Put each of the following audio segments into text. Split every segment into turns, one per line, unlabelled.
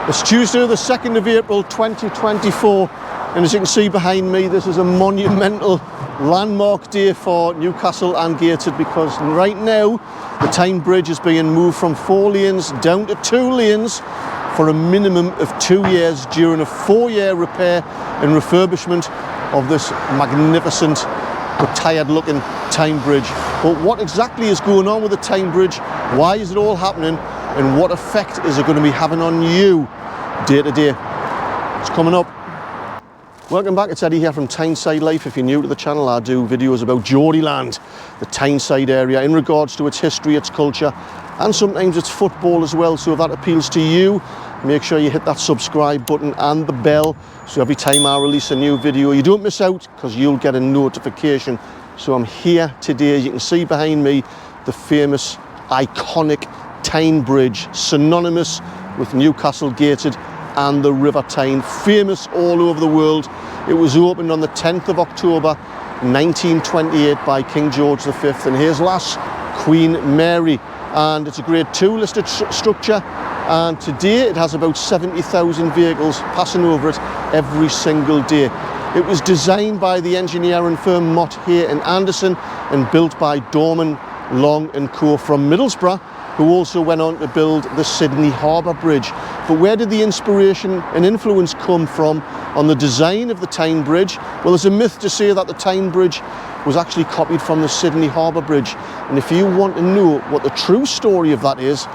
It's Tuesday the 2nd of April 2024, and as you can see behind me, this is a monumental landmark day for Newcastle and Gateshead, because right now the Tyne Bridge is being moved from 4 lanes down to 2 lanes for a minimum of 2 years during a 4-year repair and refurbishment of this magnificent but tired looking Tyne Bridge. But what exactly is going on with the Tyne Bridge? Why is it all happening? And what effect is it going to be having on you day to day? It's coming up. Welcome back, it's Eddie here from Tyneside Life. If you're new to the channel, I do videos about Geordieland, the Tyneside area, in regards to its history, its culture, and sometimes its football as well. So if that appeals to you, make sure you hit that subscribe button and the bell, so every time I release a new video, you don't miss out, because you'll get a notification. So I'm here today, as you can see behind me, the famous, iconic Tyne Bridge, synonymous with Newcastle, Gateshead and the River Tyne, famous all over the world. It was opened on the 10th of October 1928 by King George V and his lass, Queen Mary, and it's a Grade 2 listed structure, and today it has about 70,000 vehicles passing over it every single day. It was designed by the engineering firm Mott, Hay and Anderson and built by Dorman, Long and Co from Middlesbrough, who also went on to build the Sydney Harbour Bridge. But where did the inspiration and influence come from on the design of the Tyne Bridge? Well, there's a myth to say that the Tyne Bridge was actually copied from the Sydney Harbour Bridge. And if you want to know what the true story of that is,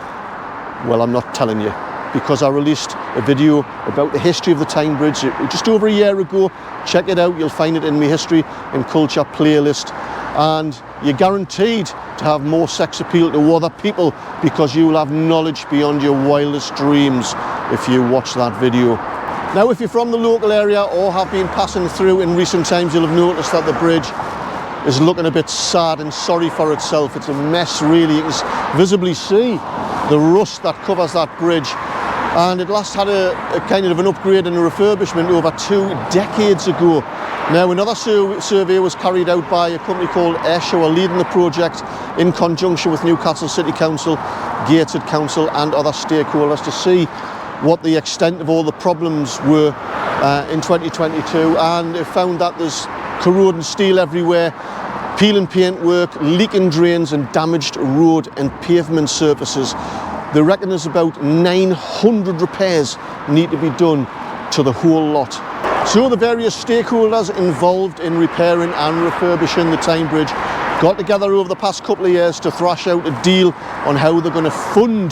well, I'm not telling you, because I released a video about the history of the Tyne Bridge just over a year ago. Check it out, you'll find it in my history and culture playlist. And you're guaranteed to have more sex appeal to other people, because you'll have knowledge beyond your wildest dreams if you watch that video. Now, if you're from the local area or have been passing through in recent times, you'll have noticed that the bridge is looking a bit sad and sorry for itself. It's a mess, really. You can visibly see the rust that covers that bridge, and it last had a kind of an upgrade and a refurbishment over 2 decades ago. Now, another survey was carried out by a company called Ayrshire, leading the project in conjunction with Newcastle City Council, Gateshead Council and other stakeholders, to see what the extent of all the problems were in 2022, and it found that there's corroding steel everywhere, peeling paintwork, leaking drains and damaged road and pavement surfaces. They reckon there's about 900 repairs need to be done to the whole lot. So the various stakeholders involved in repairing and refurbishing the Tyne Bridge got together over the past couple of years to thrash out a deal on how they're going to fund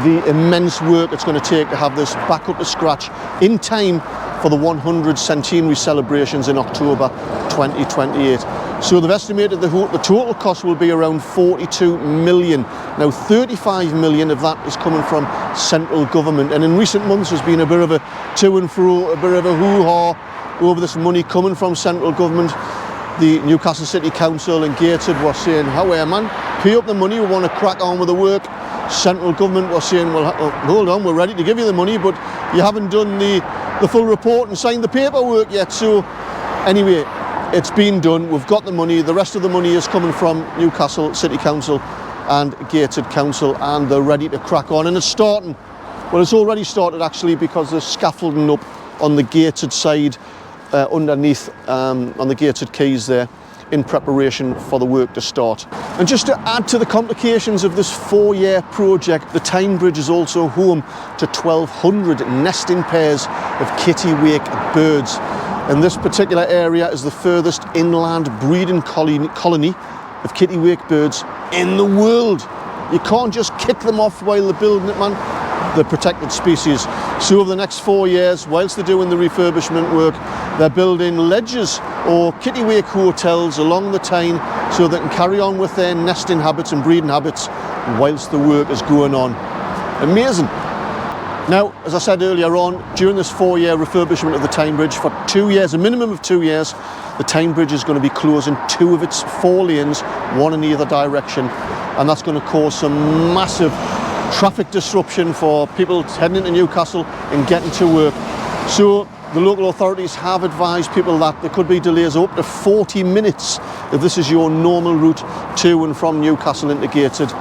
the immense work it's going to take to have this back up to scratch in time for the 100 centenary celebrations in October 2028. So they've estimated the total cost will be around 42 million. Now, 35 million of that is coming from central government, and in recent months there's been a bit of a to and fro, a bit of a hoo-ha over this money coming from central government. The Newcastle City Council and Gateshead were saying, "How are man, pay up the money, we want to crack on with the work." Central government was saying, "Well, hold on, we're ready to give you the money, but you haven't done the full report and signed the paperwork yet." So anyway, it's been done, we've got the money. The rest of the money is coming from Newcastle City Council and Gateshead Council, and they're ready to crack on. And it's starting, well, it's already started actually, because there's scaffolding up on the Gateshead side, underneath on the Gateshead quays there, in preparation for the work to start. And just to add to the complications of this 4-year project, the Tyne Bridge is also home to 1,200 nesting pairs of Kittiwake birds. And this particular area is the furthest inland breeding colony of Kittiwake birds in the world. You can't just kick them off while they're building it, man. They're protected species. So over the next 4 years, whilst they're doing the refurbishment work, they're building ledges or Kittiwake hotels along the Tyne, so they can carry on with their nesting habits and breeding habits whilst the work is going on. Amazing. Now, as I said earlier on, during this 4-year refurbishment of the Tyne Bridge, for 2 years, a minimum of 2 years, the Tyne Bridge is going to be closing 2 of its 4 lanes, 1 in either direction, and that's going to cause some massive traffic disruption for people heading into Newcastle and getting to work. So the local authorities have advised people that there could be delays of up to 40 minutes if this is your normal route to and from Newcastle into Gateshead.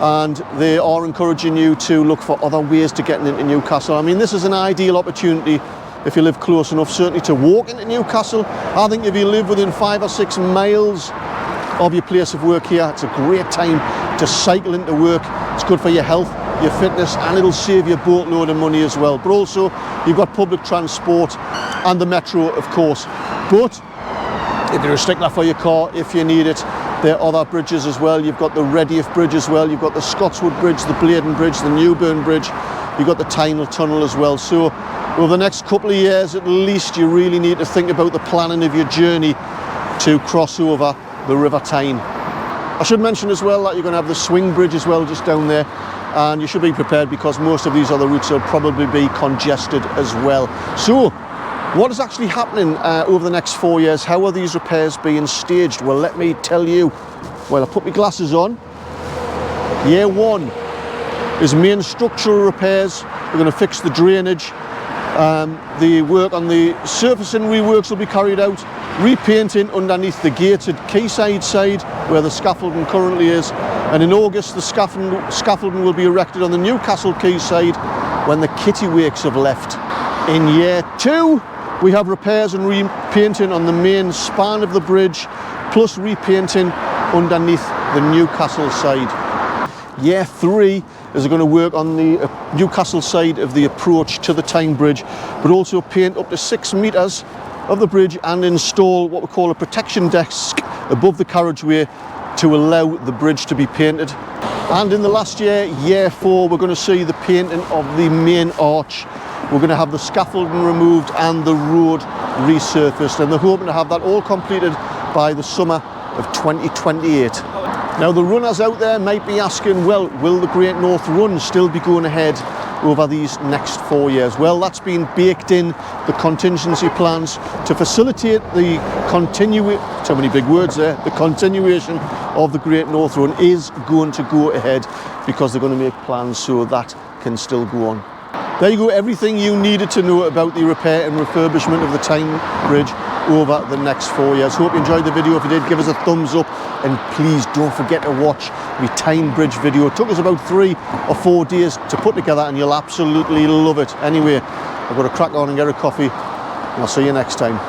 and they are encouraging you to look for other ways to get into Newcastle. I mean, this is an ideal opportunity if you live close enough, certainly to walk into Newcastle. I think if you live within 5 or 6 miles of your place of work here, it's a great time to cycle into work. It's good for your health, your fitness, and it'll save you a boatload of money as well. But also, you've got public transport and the metro, of course. But if you're a stickler for your car, if you need it, there are other bridges as well. You've got the Redheath Bridge as well. You've got the Scotswood Bridge, the Bladen Bridge, the Newburn Bridge. You've got the Tyne Tunnel as well. So over the next couple of years, at least, you really need to think about the planning of your journey to cross over the River Tyne. I should mention as well that you're going to have the Swing Bridge as well just down there, and you should be prepared because most of these other routes will probably be congested as well. So what is actually happening over the next 4 years? How are these repairs being staged? Well, let me tell you. Well, I put my glasses on. Year 1 is main structural repairs. We're going to fix the drainage. The work on the surfacing reworks will be carried out. Repainting underneath the gated quayside side where the scaffolding currently is. And in August, the scaffolding will be erected on the Newcastle quayside when the Kittiwakes have left. In year 2, we have repairs and repainting on the main span of the bridge, plus repainting underneath the Newcastle side. Year 3 is going to work on the Newcastle side of the approach to the Tyne Bridge, but also paint up to 6 metres of the bridge and install what we call a protection desk above the carriageway to allow the bridge to be painted. And in the last year, year 4, we're going to see the painting of the main arch. We're going to have the scaffolding removed and the road resurfaced, and they're hoping to have that all completed by the summer of 2028. Now, the runners out there might be asking, well, will the Great North Run still be going ahead over these next 4 years? Well, that's been baked in the contingency plans to facilitate the so many big words there, the continuation of the Great North Run is going to go ahead because they're going to make plans so that can still go on. There you go, everything you needed to know about the repair and refurbishment of the Tyne Bridge over the next 4 years. Hope you enjoyed the video. If you did, give us a thumbs up, and please don't forget to watch the Tyne Bridge video. It took us about 3 or 4 days to put together, and you'll absolutely love it. Anyway, I've got to crack on and get a coffee, and I'll see you next time.